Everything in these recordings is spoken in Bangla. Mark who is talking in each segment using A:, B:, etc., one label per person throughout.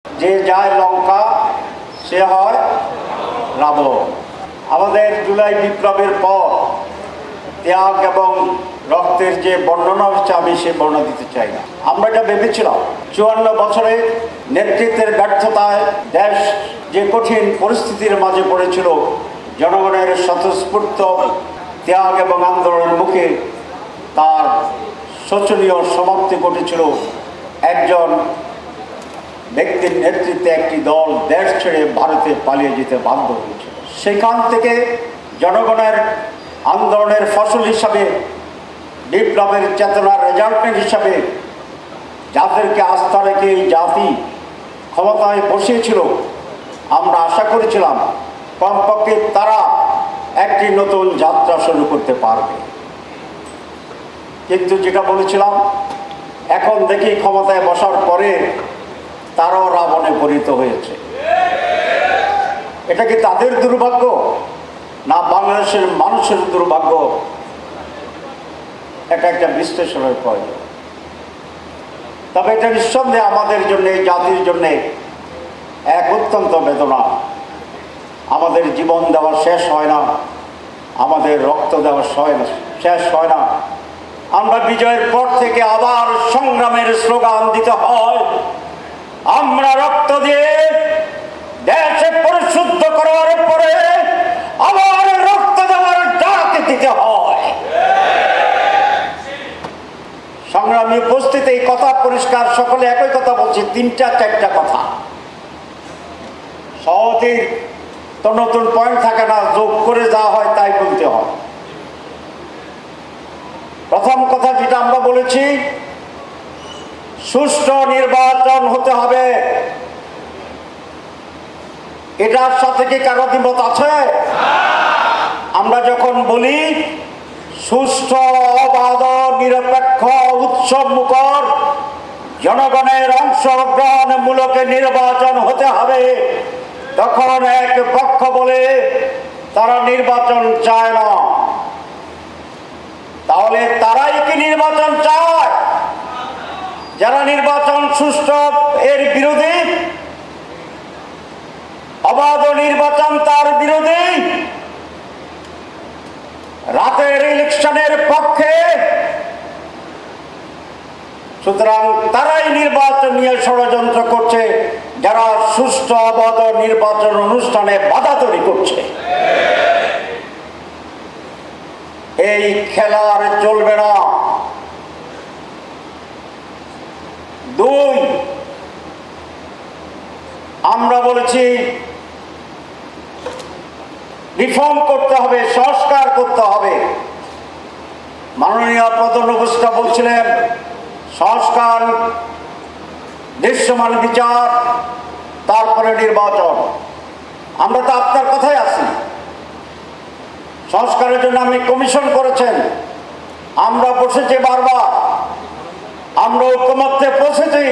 A: যে যায় লঙ্কা সে হয় রাবণ। আমাদের জুলাই বিপ্লবের পর ত্যাগ এবং রক্তের যে বর্ণনা হচ্ছে আমি সে বর্ণনা দিতে চাই না। আমরা এটা ভেবেছিলাম 54 বছরে নেতৃত্বের ব্যর্থতায় দেশ যে কঠিন পরিস্থিতির মাঝে পড়েছিল, জনগণের স্বতঃস্ফূর্ত ত্যাগ এবং আন্দোলনের মুখে তার শোচনীয় সমাপ্তি ঘটেছিল। একজন ব্যক্তির নেতৃত্বে একটি দল দেশ ছেড়ে ভারতে পালিয়ে যেতে বাধ্য হয়েছিল। সেখান থেকে জনগণের আন্দোলনের ফসল হিসাবে, বিপ্লবের চেতনার রেজাল্টের হিসাবে যাদেরকে আস্থা রেখে এই জাতি ক্ষমতায় বসিয়েছিল, আমরা আশা করেছিলাম কমপক্ষে তারা একটি নতুন যাত্রা শুরু করতে পারবে। কিন্তু যেটা বলেছিলাম, এখন দেখি ক্ষমতায় বসার পরে তারাও রাবণে পরিণত হয়েছে। এটা কি তাদের দুর্ভাগ্য না বাংলাদেশের মানুষের দুর্ভাগ্য? এটা একটা বিশ্লেষণের প্রয়োজন। তবে এটা নিঃসন্দেহে আমাদের জন্য, এই জাতির জন্য এক অত্যন্ত বেদনা। আমাদের জীবন দেওয়া শেষ হয় না, আমাদের রক্ত দেওয়া শেষ হয় না। আমরা বিজয়ের পর থেকে আবার সংগ্রামের স্লোগান দিতে হয়। আমরা রক্ত দিয়ে দেশে পরিশুদ্ধ করার পরে আবার রক্ত দেওয়ার ডাক দিতে হয়। সংগ্রামী উপস্থিতি, এই কথা পরিষ্কার, সকলে একই কথা বলছি, 3-4টা কথা। সহজেই তো নতুন পয়েন্ট থাকে না, যোগ করে যা হয় তাই বলতে হয়। প্রথম কথা যেটা আমরা বলেছি, সুষ্ঠু নির্বাচন হতে হবে। এটার সাথে কি কারো দ্বিমত আছে? আমরা যখন বলি সুষ্ঠু, অবাধ, নিরপেক্ষ, উৎসবমুখর, জনগণের অংশগ্রহণমূলক নির্বাচন হতে হবে, তখন এক পক্ষ বলে তারা নির্বাচন চায় না। তাহলে তারাই কি নির্বাচন চায়? যারা নির্বাচন সুষ্ঠু এর বিরোধী, অবাধ নির্বাচন তার বিরোধী, রাতের ইলেকশনের পক্ষে, সুতরাং তারাই নির্বাচন নিয়ে ষড়যন্ত্র করছে, যারা সুষ্ঠু অবাধ নির্বাচন অনুষ্ঠানে বাধা তৈরি করছে। এই খেলা আর চলবে না। 2, আমরা বলেছি রিফর্ম করতে হবে, সংস্কার করতে হবে। মাননীয় প্রধান উপদেষ্টা বলছিলেন সংস্কার, দৃশ্যমান বিচার, তারপরে নির্বাচন। আমরা তো আপনার কথাই আছি। সংস্কারের জন্য আপনি কমিশন করেছেন, আমরা বসেছি বারবার, আমরা ঐকমত্যে পৌঁছেছি।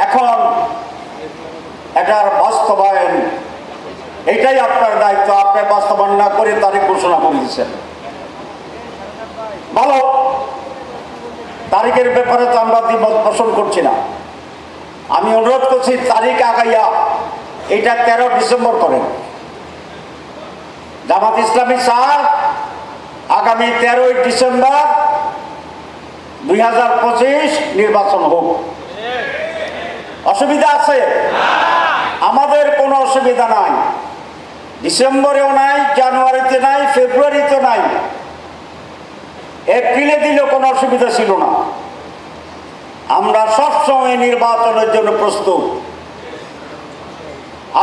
A: এখন এটার বাস্তবায়ন, এটাই আপনার দায়িত্ব। আপনি বাস্তবায়ন না করে তারিখ ঘোষণা করে দিচ্ছেন। ভালো, তারিখের ব্যাপারে তো আমরা দ্বিমত পোষণ করছি না। আমি অনুরোধ করছি তারিখ আগাইয়া এটা 13 ডিসেম্বর করেন। জামাত ইসলামী স্যার আগামী 13 ডিসেম্বর 2025 নির্বাচন হোক। অসুবিধা আছে? আমাদের কোনো অসুবিধা নাই। ডিসেম্বরেও নাই, জানুয়ারিতে নাই, ফেব্রুয়ারিতে নাই, এপ্রিলে দিলেও কোনো অসুবিধা ছিল না। আমরা সবসময় নির্বাচনের জন্য প্রস্তুত।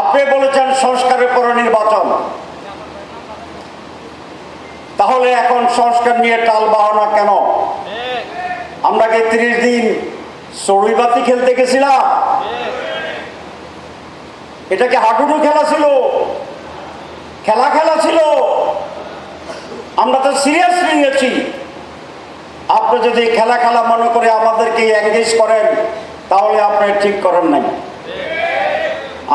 A: আপনি বলেছেন সংস্কারের পরে নির্বাচন, তাহলে এখন সংস্কার নিয়ে টাল বাহানা কেন? আমরা কি 30 দিন চড়ুইবাতি খেলতে গেছিলাম? এটা কি হাডুডু খেলা ছিল? খেলা ছিল? আমরা তো সিরিয়াসলি নিয়েছি। আপনি যদি খেলা মনে করে আমাদেরকে এনগেজ করেন, তাহলে আপনি ঠিক করেন নাই।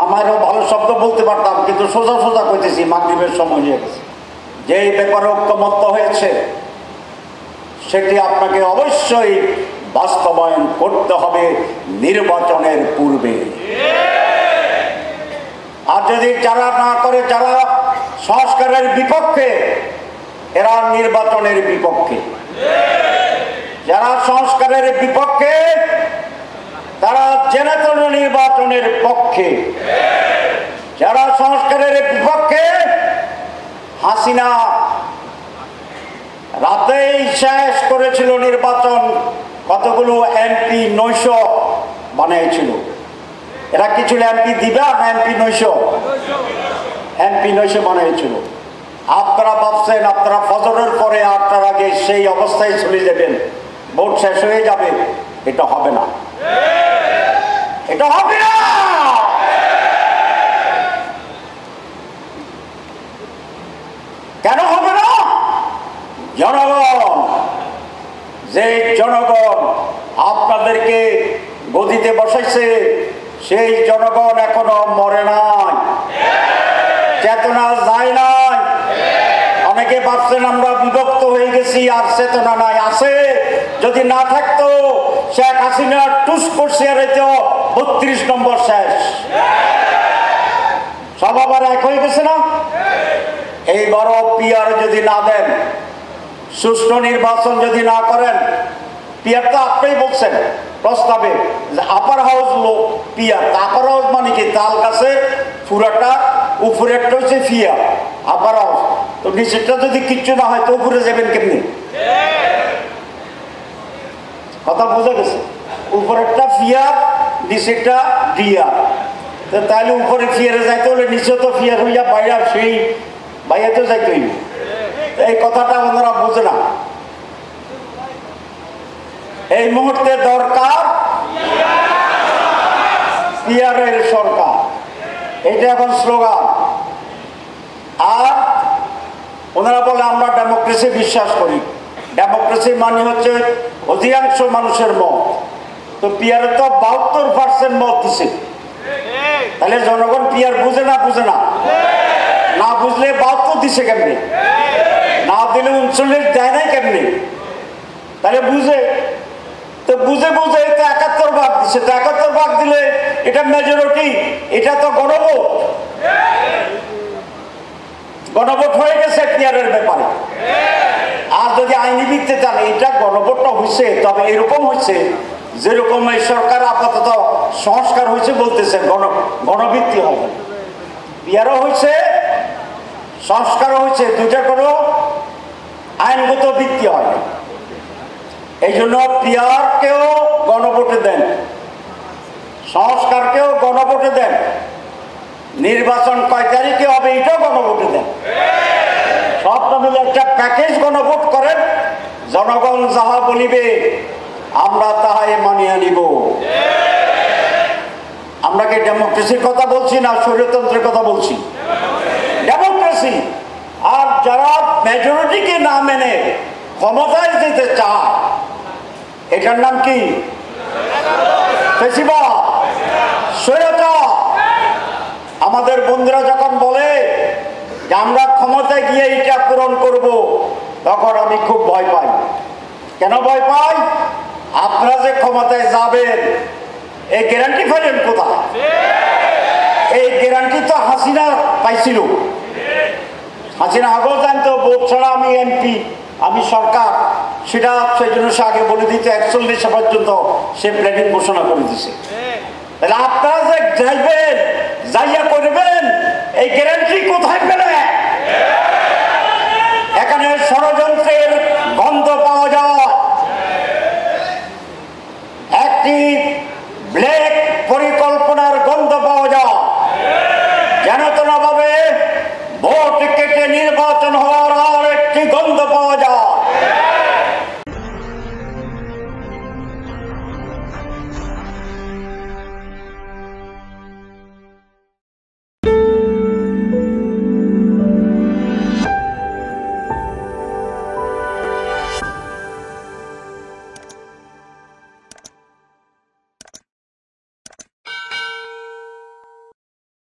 A: আমারও ভালো শব্দ বলতে পারতাম, কিন্তু সোজা কইতেছি, মাগরিবের সময় হয়ে গেছে। যেই ব্যাপারে ঐকমত্য হয়েছে সেটি আপনাকে অবশ্যই বাস্তবায়ন করতে হবে নির্বাচনের পূর্বে। আর যদি যারা না করে, যারা সংস্কারের বিপক্ষে, এরা নির্বাচনের বিপক্ষে। যারা সংস্কারের বিপক্ষে তারা জেনেতন নির্বাচনের পক্ষে। যারা সংস্কারের বিপক্ষে, হাসিনা রাতেই শেষ করেছিল নির্বাচন, কতগুলো এমপি 900 বানিয়েছিল। এরা কি ছিল এমপি দিবা না এমপি 900? এমপি 900 বানিয়েছিল। আপনারা ভাবছেন আপনারা ফজরের পরে 8টার আগে সেই অবস্থায় চলে যাবেন, ভোট শেষ হয়ে যাবে। এটা হবে না, এটা হবে না। কেন হবে না? জনগণ, যে জনগণ আপনাদেরকে গদিতে বসাইছে, সেই জনগণ এখনো মরে নাই, চেতনা যায় নাই। অনেকে ভাবছেন আমরা বিভক্ত হয়ে গেছি আর চেতনা নাই। আছে, যদি না থাকতো শেখ হাসিনা টুস করছে আর 32 নম্বর শেষ, সব আবার এক হয়ে গেছে না? এইবারও পিআর যদি না দেন, সুষ্ঠু নির্বাচন যদি না করেন, পিআর তো আপনিই বলছেন প্রস্তাবে আপার হাউস লোক পিআর। আপার হাউস মানে কি? তাল গাছে পুরাটা, উপরেরটা হচ্ছে ফিয়া আপার হাউস। তো নিচেরটা যদি কিচ্ছু না হয় তো উপরে যাবেন কেমনি? কথা বোঝা গেছে? উপরেরটা ফিয়ার, নিচেরটা ডিয়ার। তো তাহলে উপরে ফিয়ারে যাইতে হলে নিচে তো ফিয়ার হইয়া বাইরে সেই বাইরে তো যাইতে হইবে। এই কথাটা ওনারা বোঝে না। এই মুহূর্তে দরকার পিআরের সরকার, এটা এখন স্লোগান। আর ওনারা বলে আমরা ডেমোক্রেসি বিশ্বাস করি। ডেমোক্রেসি মানে হচ্ছে অধিকাংশ মানুষের মত। তো পিআর তো 72% মত দিছে। তাহলে জনগণ পিআর বুঝে না? বুঝে না। না বুঝলে 72 দিছে কেমনি? না দিলে 39 দেয় নাই কেমনি? তাহলে বুঝে, তো বুঝে বুঝে তো 71 ভাগ দিছে। তো 71 ভাগ দিলে এটা মেজরিটি, এটা তো গণভোট। গণভোট হয়ে গেছে পিআরের ব্যাপারে। আর যদি আইনি ভিত্তিতে জানে এটা গণভোটটা হয়েছে, তবে এরকম হয়েছে যেরকম এই সরকার আপাতত সংস্কার হয়েছে বলতেছে, গণভিত্তি হবে। পিআরও হয়েছে, সংস্কারও হয়েছে, দুইটা কোনো আইনগত ভিত্তি হয়। এই জন্য পিআরকেও গণভোটে দেন, সংস্কারকেও গণভোটে দেন, নির্বাচন কয় তারিখে হবে এটাও গণভোটে দেন। সবটা মিলে একটা প্যাকেজ গণভোট করেন। জনগণ যাহা বলিবে আমরা তাহাই মানিয়ে নিব। আমরা কি ডেমোক্রেসির কথা বলছি না স্বৈরতন্ত্রের কথা বলছি? ডেমোক্রেসি। আর যারা মেজরিটিকে না মেনে ক্ষমতায় যেতে চায়, এটার নাম কি? ফ্যাসিবাদ, স্বৈরাচার। আমাদের বন্ধুরা যখন বলে যে আমরা ক্ষমতায় গিয়ে এটা পূরণ করব, তখন আমি খুব ভয় পাই। কেন ভয় পাই? আপনারা যে ক্ষমতায় যাবেন এই গ্যারান্টি পেলেন কোথায়? এই গ্যারান্টি তো হাসিনা পাইছিল। হাসিনা আগেও জানতো ভোট ছাড়া আমি এমপি, আমি সরকার, সেটা সেই জন্য সে আগে বলে দিতে 41 পর্যন্ত সে প্ল্যানিং ঘোষণা করে দিছে। তাহলে আপনারা যে যাইবেন, যাইয়া করবেন, এই গ্যারান্টি কোথায় পেলে? এখানে ষড়যন্ত্রের গন্ধ পাওয়া যায়, একটি ব্ল্যাক পরিকল্পনার গন্ধ পাওয়া যায়। যেন তেন ভাবে ভোট কেটে নির্বাচন হওয়ার আর একটি গন্ধ পাওয়া যায়।